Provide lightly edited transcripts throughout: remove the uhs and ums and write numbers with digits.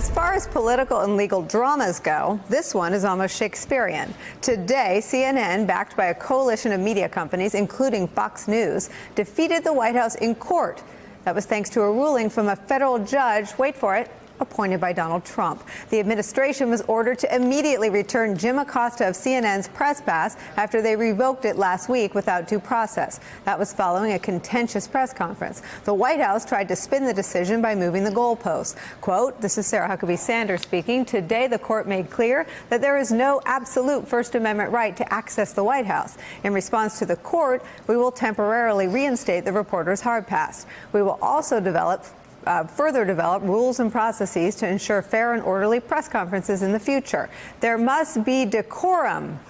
As far as political and legal dramas go, this one is almost Shakespearean. Today, CNN, backed by a coalition of media companies, including Fox News, defeated the White House in court. That was thanks to a ruling from a federal judge, wait for it, appointed by Donald Trump. The administration was ordered to immediately return Jim Acosta of CNN's press pass after they revoked it last week without due process. That was following a contentious press conference. The White House tried to spin the decision by moving the goalposts. Quote, this is Sarah Huckabee Sanders speaking. Today, the court made clear that there is no absolute First Amendment right to access the White House. In response to the court, we will temporarily reinstate the reporter's hard pass. We will also further develop rules and processes to ensure fair and orderly press conferences in the future. There must be decorum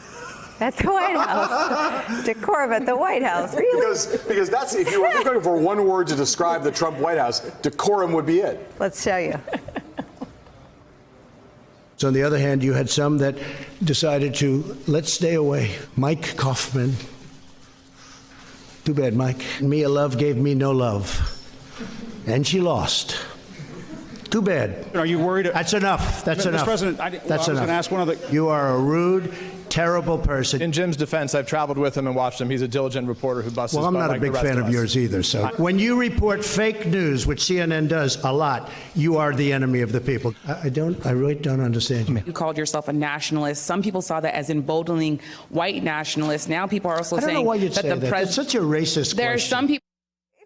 at the White House. Decorum at the White House. Really? Because that's, if you were looking for one word to describe the Trump White House, decorum would be it. Let's show you. So on the other hand, you had some that decided to, let's stay away. Mike Kaufman. Too bad, Mike. Mia Love gave me no love. And she lost. Too bad. Are you worried? That's enough. That's Mr. enough. President, I was going to ask one other. You are a rude, terrible person. In Jim's defense, I've traveled with him and watched him. He's a diligent reporter who busts his butt. Well, I'm not like a big the rest fan of us. yours either. So when you report fake news, which CNN does a lot, you are the enemy of the people. I really don't understand you. You called yourself a nationalist. Some people saw that as emboldening white nationalists. Now people are also I don't saying know why you'd that say the that. president. It's such a racist There are question. some people.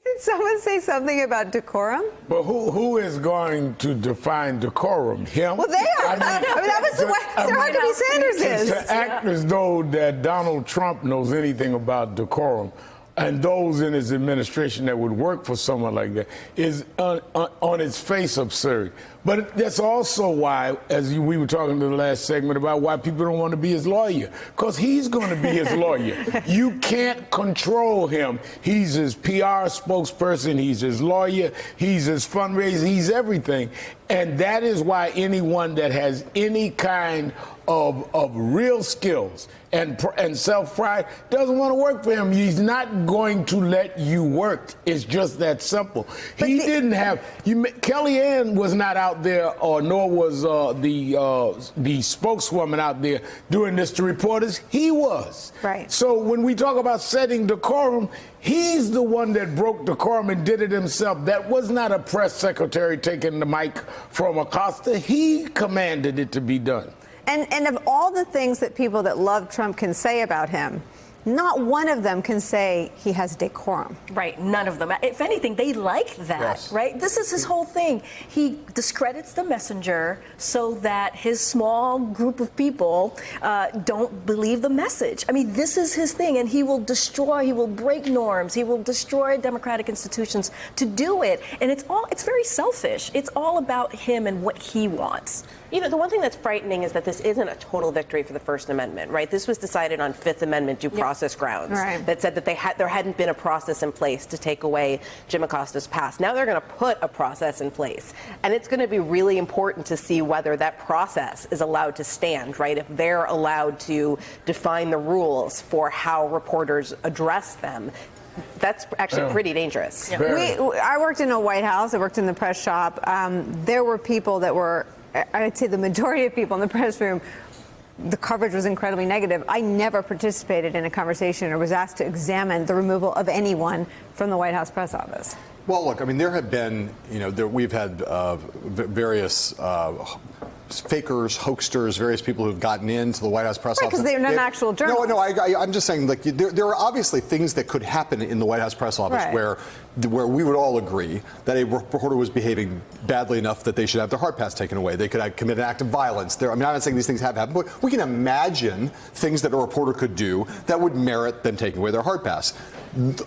Did someone say something about decorum? But who is going to define decorum? Him? Well, they are. That was the way Sarah Huckabee Sanders is. To act as though that Donald Trump knows anything about decorum, and those in his administration that would work for someone like that, is on its face absurd. But that's also why, as we were talking in the last segment about why people don't want to be his lawyer, because he's going to be his lawyer. You can't control him. He's his PR spokesperson. He's his lawyer. He's his fundraiser. He's everything. And that is why anyone that has any kind of real skills and self-pride doesn't want to work for him. He's not going to let you work. It's just that simple. He didn't have Kellyanne was not out there, or nor was the spokeswoman out there doing this to reporters. He was. Right. So when we talk about setting decorum, he's the one that broke decorum and did it himself. That was not a press secretary taking the mic from Acosta. He commanded it to be done. And of all the things that people that love Trump can say about him, not one of them can say he has decorum. Right, none of them. If anything, they like that, Yes. right? This is his whole thing. He discredits the messenger so that his small group of people don't believe the message. I mean, this is his thing, and he will break norms, he will destroy democratic institutions to do it. And it's very selfish. It's all about him and what he wants. You know, the one thing that's frightening is that this isn't a total victory for the First Amendment, right? This was decided on Fifth Amendment due process grounds that said that there hadn't been a process in place to take away Jim Acosta's pass. Now they're going to put a process in place, and it's going to be really important to see whether that process is allowed to stand, right? If they're allowed to define the rules for how reporters address them. That's actually pretty dangerous. I worked in a White House. I worked in the press shop. There were people that were, I'd say the majority of people in the press room, the coverage was incredibly negative. I never participated in a conversation or was asked to examine the removal of anyone from the White House press office. Well, look, I mean, there have been, we've had various fakers, hoaxsters, various people who've gotten into the White House press office. Because they're not actual journalists. No, I'm just saying, like, there are obviously things that could happen in the White House press office where we would all agree that a reporter was behaving badly enough that they should have their hard pass taken away. They could commit an act of violence. I'm not saying these things have happened, but we can imagine things that a reporter could do that would merit them taking away their hard pass.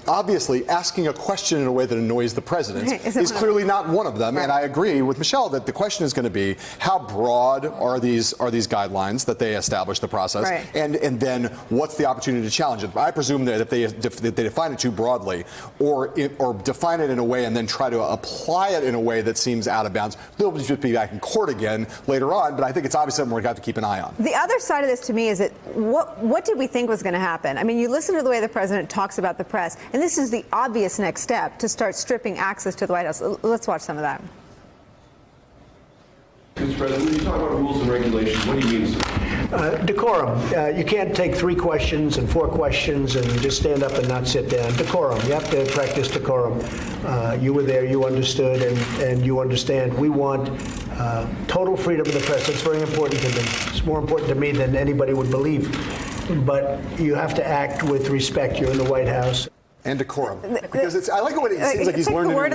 Obviously, asking a question in a way that annoys the president is clearly not one of them. And I agree with Michelle that the question is going to be, how broad are these guidelines that they establish the process, and then what's the opportunity to challenge it? I presume that if they define it too broadly, or define it in a way and then try to apply it in a way that seems out of bounds, they'll just be back in court again later on. But I think it's obviously something we're going to have to keep an eye on. The other side of this to me is that what did we think was going to happen? I mean, you listen to the way the president talks about the press, and this is the obvious next step to start stripping access to the White House. Let's watch some of that. Mr. President, when you talk about rules and regulations, what do you mean, sir? Decorum. You can't take 3 questions and 4 questions and just stand up and not sit down. Decorum. You have to practice decorum. You were there, you understood, and you understand. We want total freedom of the press. It's very important to me. It's more important to me than anybody would believe. But you have to act with respect. You're in the White House. And decorum. Because I like it when it seems like he's learned a new word.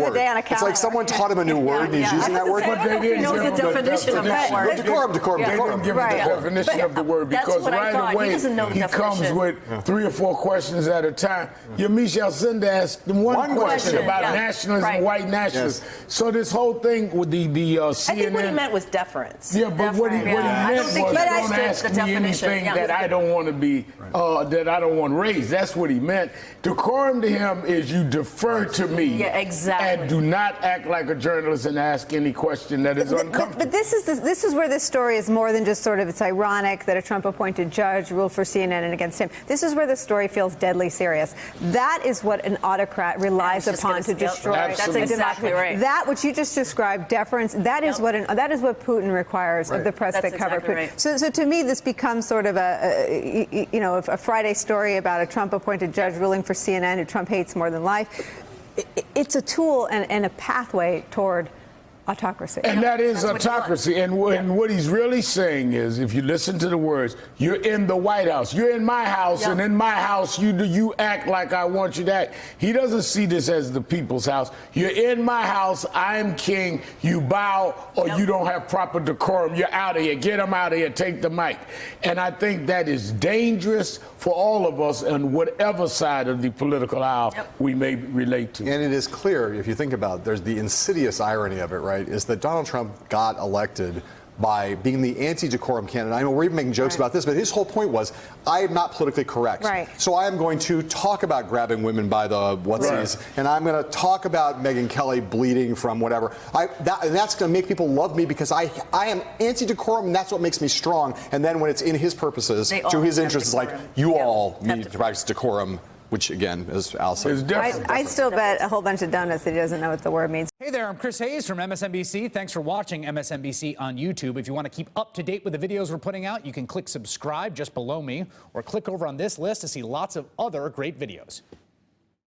It's like someone taught him a new word and he's using that word. But they didn't knows give the him definition of that word. Decorum. They didn't give him the definition of the word because right away he comes with 3 or 4 questions at a time. Michelle Sender asked one question about nationalism, white nationalism. So this whole thing with the CNN. I think what he meant was deference. Yeah, but what he meant was don't ask me anything that I don't want to be, that I don't want raised. That's what he meant. Decorum to him is you defer to me. Yeah, exactly. And do not act like a journalist and ask any question that is uncomfortable. But this is where this story is more than just sort of, it's ironic that a Trump-appointed judge ruled for CNN and against him. This is where the story feels deadly serious. That is what an autocrat relies upon to destroy. That's exactly right. That which you just described, deference, that is what Putin requires of the press that cover Putin. Right. So to me, this becomes sort of a Friday story about a Trump-appointed judge ruling for CNN who Trump hates more than life. It's a tool and a pathway toward autocracy. And that is autocracy. And what he's really saying is, if you listen to the words, you're in the White House. You're in my house, and in my house, you act like I want you to act. He doesn't see this as the people's house. You're in my house. I'm king. You bow, or you don't have proper decorum. You're out of here. Get him out of here. Take the mic. And I think that is dangerous for all of us on whatever side of the political aisle we may relate to. And it is clear, if you think about it, there's the insidious irony of it, right, is that Donald Trump got elected by being the anti-decorum candidate. I know we're even making jokes about this, but his whole point was, I am not politically correct. So I am going to talk about grabbing women by the whatsies, and I'm going to talk about Megyn Kelly bleeding from whatever. That's going to make people love me because I am anti-decorum, and that's what makes me strong. And then when it's in his purposes, to his interests, it's like, you all need to practice decorum. Which, again, as Al said, I'd still bet a whole bunch of donuts that he doesn't know what the word means. Hey there, I'm Chris Hayes from MSNBC. Thanks for watching MSNBC on YouTube. If you want to keep up to date with the videos we're putting out, you can click subscribe just below me or click over on this list to see lots of other great videos.